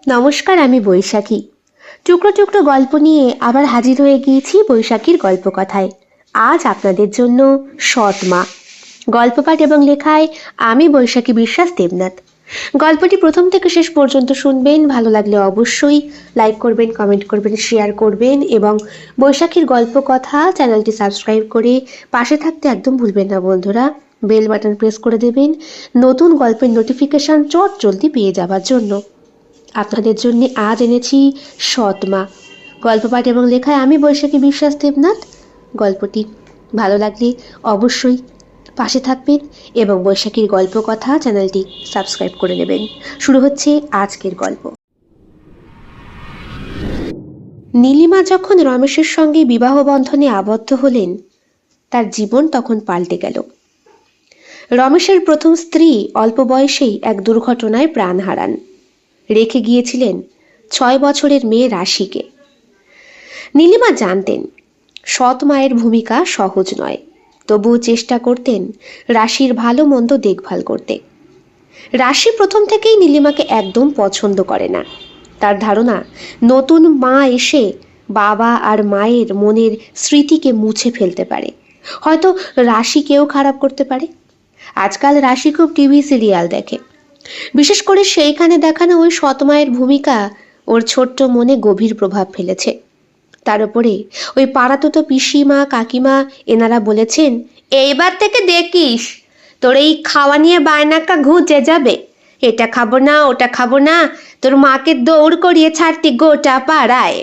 নমস্কার, আমি বৈশাখী। টুকরো টুকরো গল্প নিয়ে আবার হাজির হয়ে গিয়েছি বৈশাখীর গল্প কথায়। আজ আপনাদের জন্য সৎ মা। গল্প পাঠ এবং লেখায় আমি বৈশাখী বিশ্বাস দেবনাথ। গল্পটি প্রথম থেকে শেষ পর্যন্ত শুনবেন। ভালো লাগলে অবশ্যই লাইক করবেন, কমেন্ট করবেন, শেয়ার করবেন এবং বৈশাখীর গল্প কথা চ্যানেলটি সাবস্ক্রাইব করে পাশে থাকতে একদম ভুলবেন না বন্ধুরা। বেল বাটন প্রেস করে দেবেন নতুন গল্পের নোটিফিকেশন চট জলদি পেয়ে যাওয়ার জন্য। আপনাদের জন্য আজ এনেছি সৎ মা। গল্প পাঠ এবং লেখায় আমি বৈশাখী বিশ্বাস দেবনাথ। গল্পটি ভালো লাগলে অবশ্যই পাশে থাকবেন এবং বৈশাখীর গল্প কথা চ্যানেলটি সাবস্ক্রাইব করে নেবেন। শুরু হচ্ছে আজকের গল্প। নীলিমা যখন রমেশের সঙ্গে বিবাহ বন্ধনে আবদ্ধ হলেন, তার জীবন তখন পাল্টে গেল। রমেশের প্রথম স্ত্রী অল্প বয়সেই এক দুর্ঘটনায় প্রাণ হারান। রেখে গিয়েছিলেন 6 বছরের মেয়ে রাশিকে। নীলিমা জানতেন সৎ মায়ের ভূমিকা সহজ নয়, তবুও চেষ্টা করতেন রাশির ভালো মন্দ দেখভাল করতে। রাশি প্রথম থেকেই নীলিমাকে একদম পছন্দ করে না। তার ধারণা নতুন মা এসে বাবা আর মায়ের মনের স্মৃতিকে মুছে ফেলতে পারে, হয়তো রাশিকেও খারাপ করতে পারে। আজকাল রাশি খুব টিভি সিরিয়াল দেখে, বিশেষ করে সেইখানে দেখানো ওই সৎমায়ের ভূমিকা ওর ছোট্ট মনে গভীর প্রভাব ফেলেছে। তার উপরে ওই পাড়াতো পিসিমা কাকিমা এনারা বলেছেন, এইবার থেকে দেখিস তোর এই খাওয়া নিয়ে বায়নাকা ঘুচে যাবে, এটা খাবো না ওটা খাবো না, তোর মাকে দৌড় করিয়ে ছাড়তি গোটা পাড়ায়।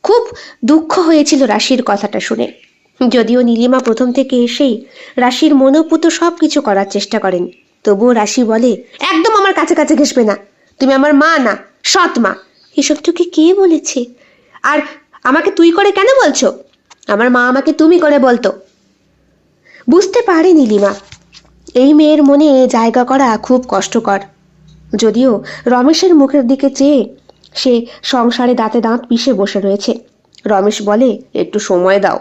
খুব দুঃখ হয়েছিল রাশির কথাটা শুনে। যদিও নীলিমা প্রথম থেকে এসেই রাশির মনোপুত সব কিছু করার চেষ্টা করেন, তবুও রাশি বলে, একদম আমার কাছে কাছে ঘেসবে না, তুমি আমার মা না, সৎ মা। এসব তোকে কে বলেছে? আর আমাকে তুই করে কেন বলছো? আমার মা আমাকে তুমি করে বলতো। বুঝতে পারে নীলিমা এই মেয়ের মনে জায়গা করা খুব কষ্টকর। যদিও রমেশের মুখের দিকে চেয়ে সে সংসারে দাঁতে দাঁত পিষে বসে রয়েছে। রমেশ বলে, একটু সময় দাও,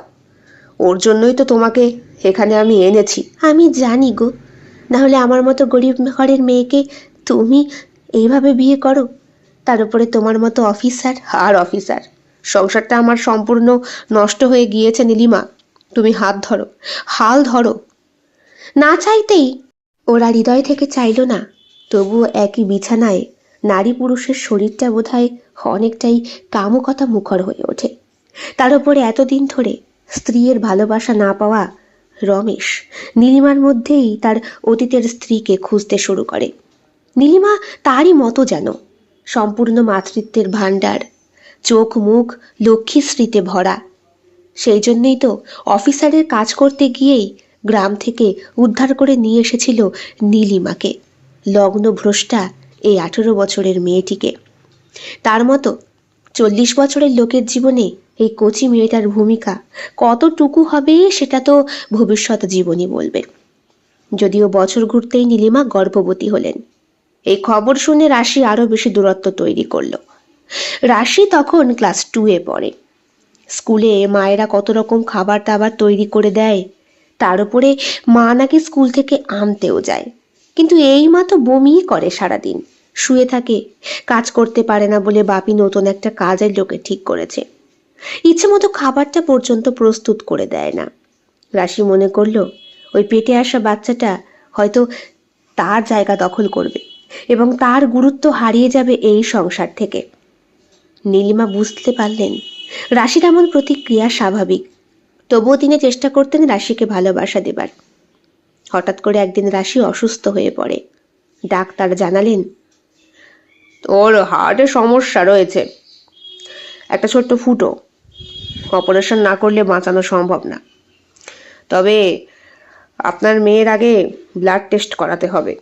ওর জন্যই তো তোমাকে এখানে আমি এনেছি। আমি জানি গো, নাহলে আমার মতো গরিব ঘরের মেয়েকে তুমি এইভাবে বিয়ে করো, তার উপরে তোমার মতো অফিসার। আর অফিসার, সংসারটা আমার সম্পূর্ণ নষ্ট হয়ে গিয়েছে নীলিমা, তুমি হাত ধরো, হাল ধরো। না চাইতেই ওরা হৃদয় থেকে চাইল না, তবুও একই বিছানায় নারী পুরুষের শরীরটা বোধহয় অনেকটাই কামুকতা মুখর হয়ে ওঠে। তার উপরে এতদিন ধরে স্ত্রীর ভালোবাসা না পাওয়া রমেশ নীলিমার মধ্যেই তার অতীতের স্ত্রীকে খুঁজতে শুরু করে। নীলিমা তারই মতো যেন, সম্পূর্ণ মাতৃত্বের ভাণ্ডার, চোখ মুখ লক্ষ্মীশ্রীতে ভরা। সেই জন্যই তো অফিসারের কাজ করতে গিয়েই গ্রাম থেকে উদ্ধার করে নিয়ে এসেছিল নীলিমাকে, লগ্নভ্রষ্টা এই 18 বছরের মেয়েটিকে। তার মতো 40 বছরের লোকের জীবনে এই কচি মেয়েটার ভূমিকা কতটুকু হবে সেটা তো ভবিষ্যৎ জীবনই বলবে। যদিও বছর ঘুরতেই নীলিমা গর্ভবতী হলেন। এই খবর শুনে রাশি আরো বেশি দূরত্ব তৈরি করলো। রাশি তখন ক্লাস 2-এ পড়ে। স্কুলে মায়েরা কত রকম খাবার দাবার তৈরি করে দেয়, তার উপরে মা নাকি স্কুল থেকে আনতেও যায়। কিন্তু এই মা তো বমিই করে সারাদিন, শুয়ে থাকে, কাজ করতে পারে না বলে বাপি নতুন একটা কাজের লোকে ঠিক করেছে। ইচ্ছে মতো খাবারটা পর্যন্ত প্রস্তুত করে দেয় না। রাশি মনে করলো ওই পেটে আসা বাচ্চাটা হয়তো তার জায়গা দখল করবে এবং তার গুরুত্ব হারিয়ে যাবে এই সংসার থেকে। নীলিমা বুঝতে পারলেন রাশির এমন প্রতিক্রিয়া স্বাভাবিক, তবুও তিনি চেষ্টা করতেন রাশিকে ভালোবাসা দেবার। হঠাৎ করে একদিন রাশি অসুস্থ হয়ে পড়ে। ডাক্তার জানালেন, ওর হার্টে সমস্যা রয়েছে, একটা ছোট্ট ফুটো, অপারেশন না করলে বাঁচানো সম্ভব না। তবে আপনার মেয়ের আগে ব্লাড টেস্ট করাতে হবে।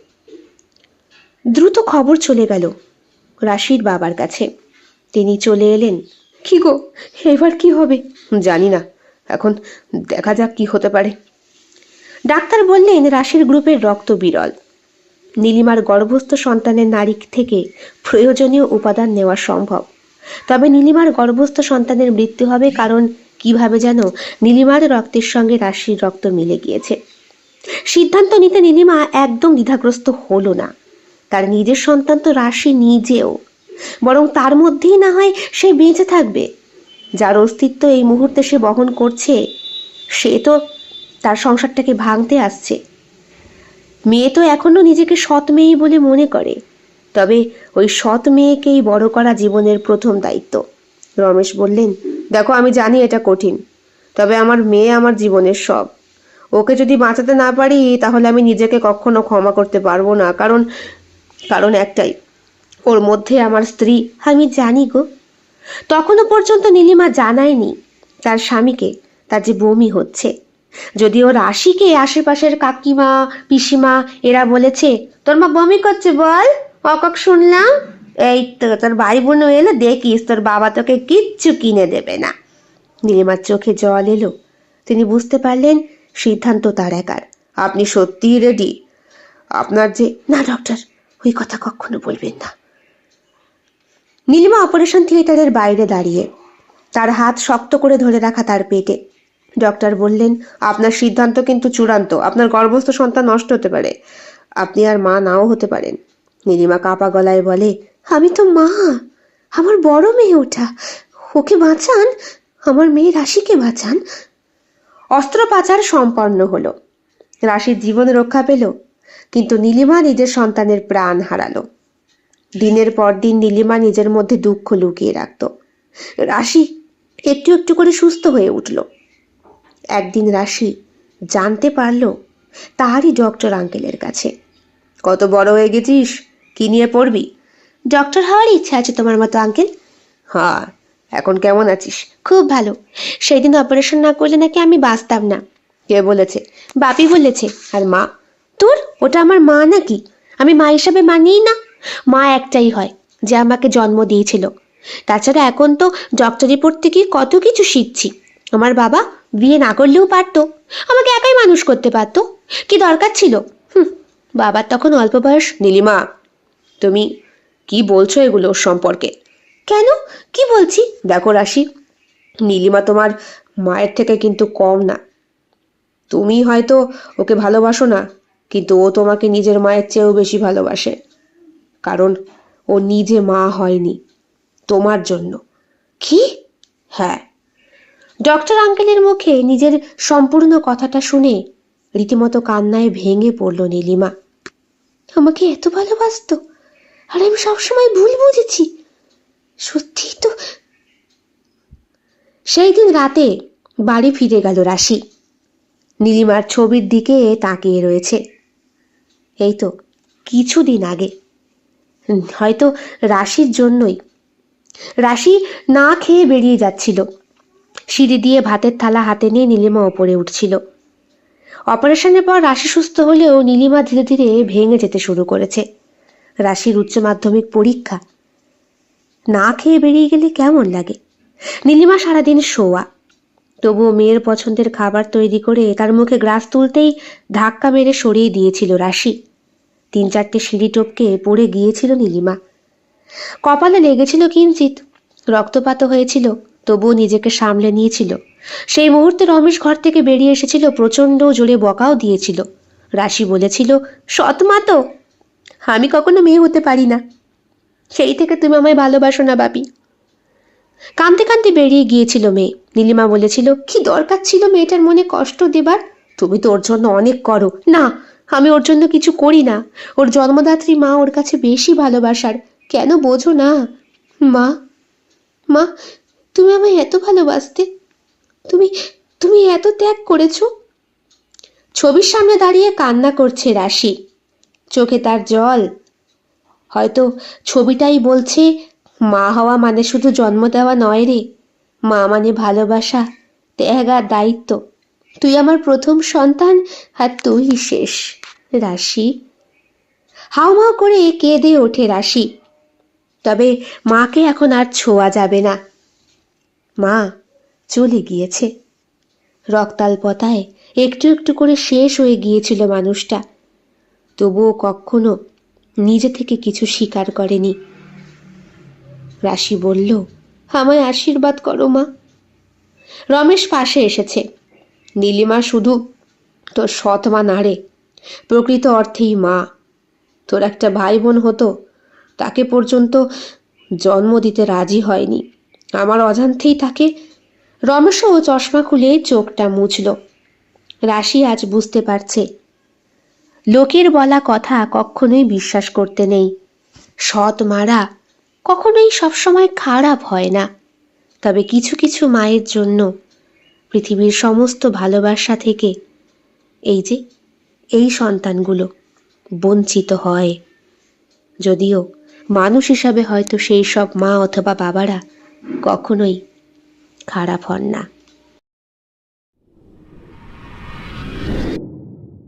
দ্রুত খবর চলে গেল রাশির বাবার কাছে। তিনি চলে এলেন। কি গো, এবার কি হবে? জানি না, এখন দেখা যাক কি হতে পারে। ডাক্তার বললেন রাশির গ্রুপের রক্ত বিরল। নীলিমার গর্ভস্থ সন্তানের নারী থেকে প্রয়োজনীয় উপাদান নেওয়া সম্ভব, তবে নীলিমার গর্ভস্থ সন্তানের মৃত্যু হবে, কারণ কিভাবে যেন নীলিমার রক্তের সঙ্গে রাশির রক্ত মিলে গিয়েছে। সিদ্ধান্ত নিতে নীলিমা একদম দ্বিধাগ্রস্ত হলো না। তার নিজের সন্তান তো রাশি নিজেও, বরং তার মধ্যেই না হয় সে বেঁচে থাকবে। যার অস্তিত্ব এই মুহূর্তে সে বহন করছে, সে তো তার সংসারটাকে ভাঙতে আসছে। মেয়ে তো এখনো নিজেকে সৎ মেয়ে বলে মনে করে, তবে ওই সৎ মেয়েকেই বড় করা জীবনের প্রথম দায়িত্ব। রমেশ বললেন, দেখো আমি জানি এটা কঠিন, তবে আমার মেয়ে আমার জীবনের সব। ওকে যদি বাঁচাতে না পারি তাহলে আমি নিজেকে কখনো ক্ষমা করতে পারবো না। কারণ কারণ একটাই, ওর মধ্যে আমার স্ত্রী। আমি জানি গো। তখনও পর্যন্ত নীলিমা জানায়নি তার স্বামীকে তার যে বমি হচ্ছে। যদিও রাশিকে আশেপাশের কাকিমা পিসিমা এরা বলেছে, তোর মা বমি করছে বল, অকক শুনলাম। এই তো তোর ভাই বোন এলে দেখিস তোর বাবা তোকে কিচ্ছু কিনে দেবে না। নীলিমার চোখে জল এলো। তিনি বুঝতে পারলেন সিদ্ধান্ত তার একার। আপনি সত্যিই রেডি? আপনার যে... না ডক্টর, ওই কথা কখনো বলবেন না। নীলিমা অপারেশন থিয়েটারের বাইরে দাঁড়িয়ে, তার হাত শক্ত করে ধরে রাখা তার পেটে। ডক্টর বললেন, আপনার সিদ্ধান্ত কিন্তু চূড়ান্ত। আপনার গর্ভস্থ সন্তান নষ্ট হতে পারে, আপনি আর মা নাও হতে পারেন। নীলিমা কাঁপা গলায় বলে, আমি তো মা, আমার বড় মেয়ে ওটা, ওকে বাঁচান, আমার মেয়ে রাশিকে বাঁচান। অস্ত্রোপচার সম্পন্ন হলো। রাশির জীবন রক্ষা পেল, কিন্তু নীলিমা নিজের সন্তানের প্রাণ হারালো। দিনের পর দিন নীলিমা নিজের মধ্যে দুঃখ লুকিয়ে রাখত। রাশি একটু একটু করে সুস্থ হয়ে উঠল। একদিন রাশি জানতে পারল তারই ডক্টর আঙ্কেলের কাছে। কত বড় হয়ে গেছিস, কি নিয়ে পড়বি? ডক্টর হওয়ার ইচ্ছা আছে তোমার মতো আঙ্কেল। হ্যাঁ, এখন কেমন আছিস? খুব ভালো। সেই দিন অপারেশন না করলে নাকি আমি বাঁচতাম না। কে বলেছে? বাপি বলেছে। আর মা? তোর ওটা আমার মা নাকি? আমি মা হিসাবে মানিই না। মা একটাই হয়, যে আমাকে জন্ম দিয়েছিল। তাছাড়া এখন তো ডক্টরি পড়তে গিয়ে কত কিছু শিখছি। আমার বাবা বিয়ে না করলেও পারতো, আমাকে একাই মানুষ করতে পারতো। কি দরকার ছিল? বাবার তখন অল্প বয়স। নীলিমা, তুমি কি বলছো এগুলো সম্পর্কে? কেন, কি বলছি? দেখো রাশি, নীলিমা তোমার মায়ের থেকে কিন্তু কম না। তুমি হয়তো ওকে ভালোবাসো না, কিন্তু ও তোমাকে নিজের মায়ের চেয়েও বেশি ভালোবাসে। কারণ ও নিজে মা হয়নি, তোমার জন্য। কি? হ্যাঁ। ডক্টর আঙ্কেলের মুখে নিজের সম্পূর্ণ কথাটা শুনে রীতিমতো কান্নায় ভেঙে পড়ল নীলিমা। আমাকে এত ভালোবাসতো, আর আমি সবসময় ভুল বুঝেছি। সত্যি তো। সেই দিন রাতে বাড়ি ফিরে গেল রাশি। নীলিমার ছবির দিকে তাকিয়ে রয়েছে। এই তো কিছুদিন আগে, হয়তো রাশির জন্যই। রাশি না খেয়ে বেরিয়ে যাচ্ছিল। সিঁড়ি দিয়ে ভাতের থালা হাতে নিয়ে নীলিমা ওপরে উঠছিল। অপারেশনের পর রাশি সুস্থ হলেও নীলিমা ধীরে ধীরে ভেঙে যেতে শুরু করেছে। রাশির উচ্চ মাধ্যমিক পরীক্ষা। না খেয়ে বেরিয়ে গেলে কেমন লাগে? নীলিমা সারাদিন শোয়া, তবুও মেয়ের পছন্দের খাবার তৈরি করে তার মুখে গ্রাস তুলতেই ধাক্কা মেরে সরিয়ে দিয়েছিল রাশি। 3-4টে সিঁড়ি টপকে পড়ে গিয়েছিল নীলিমা। কপালে লেগেছিল কিঞ্চিত, রক্তপাত হয়েছিল, তবুও নিজেকে সামলে নিয়েছিল। সেই মুহূর্তে রমেশ ঘর থেকে বেরিয়ে এসেছিল, প্রচণ্ড জোরে বকাও দিয়েছিল। রাশি বলেছিল, সৎ মা তো, আমি কখনো মেয়ে হতে পারি না, সেই থেকে তুমি আমায় ভালোবাসো না বাপি। কাঁদতে কাঁদতে বেরিয়ে গিয়েছিল মেয়ে। নীলিমা বলেছিল, কি দরকার ছিল মেয়েটার মনে কষ্ট দেবার? তুমি তো ওর জন্য অনেক করো। না, আমি ওর জন্য কিছু করি না। ওর জন্মদাত্রী মা ওর কাছে বেশি ভালোবাসার। কেন বোঝো না? মা, মা, তুমি আমায় এত ভালোবাসতে, তুমি তুমি এত ত্যাগ করেছো। ছবির সামনে দাঁড়িয়ে কান্না করছে রাশি, চোখে তার জল। হয়তো ছবিটাই বলছে, মা হওয়া মানে শুধু জন্ম দেওয়া নয় রে, মা মানে ভালোবাসা, ত্যাগ আর দায়িত্ব। তুই আমার প্রথম সন্তান, আর তুই শেষ। রাশি। হাউমাউ করে কেঁদে ওঠে রাশি। তবে মাকে এখন আর ছোঁয়া যাবে না। মা চলে গিয়েছে। রক্তাল্পতায় একটু একটু করে শেষ হয়ে গিয়েছিল মানুষটা, তবুও কখনো নিজে থেকে কিছু স্বীকার করেনি। রাশি বলল, আমায় আশীর্বাদ করো মা। রমেশ পাশে এসেছে। নীলিমা শুধু তোর সৎ মা না রে, প্রকৃত অর্থেই মা। তোর একটা ভাই বোন হতো, তাকে পর্যন্ত জন্ম দিতে রাজি হয়নি। আমার অজান্তেই তাকে। রমেশও চশমা খুলে চোখটা মুছল। রাশি আজ বুঝতে পারছে, লোকের বলা কথা কখনোই বিশ্বাস করতে নেই। সৎ মারা কখনোই সবসময় খারাপ হয় না। তবে কিছু কিছু মায়ের জন্য পৃথিবীর সমস্ত ভালোবাসা থেকে এই সন্তানগুলো বঞ্চিত হয়। যদিও মানুষ হিসাবে হয়তো সেই সব মা অথবা বাবারা কখনোই খারাপ হন না।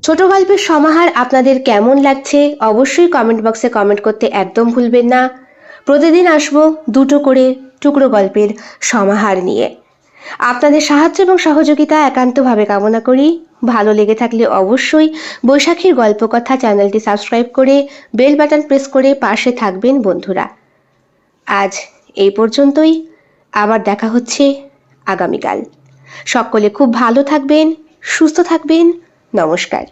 ছোট গল্পের সমাহার আপনাদের কেমন লাগছে অবশ্যই কমেন্ট বক্সে কমেন্ট করতে একদম ভুলবেন না। প্রতিদিন আসবো দুটো করে টুকরো গল্পের সমাহার নিয়ে। আপনাদের সাহায্য এবং সহযোগিতা একান্তভাবে কামনা করি। ভালো লেগে থাকলে অবশ্যই বৈশাখীর গল্পকথা চ্যানেলটি সাবস্ক্রাইব করে বেল বাটন প্রেস করে পাশে থাকবেন বন্ধুরা। আজ এই পর্যন্তই, আবার দেখা হচ্ছে আগামীকাল। সকলে খুব ভালো থাকবেন, সুস্থ থাকবেন। নমস্কার।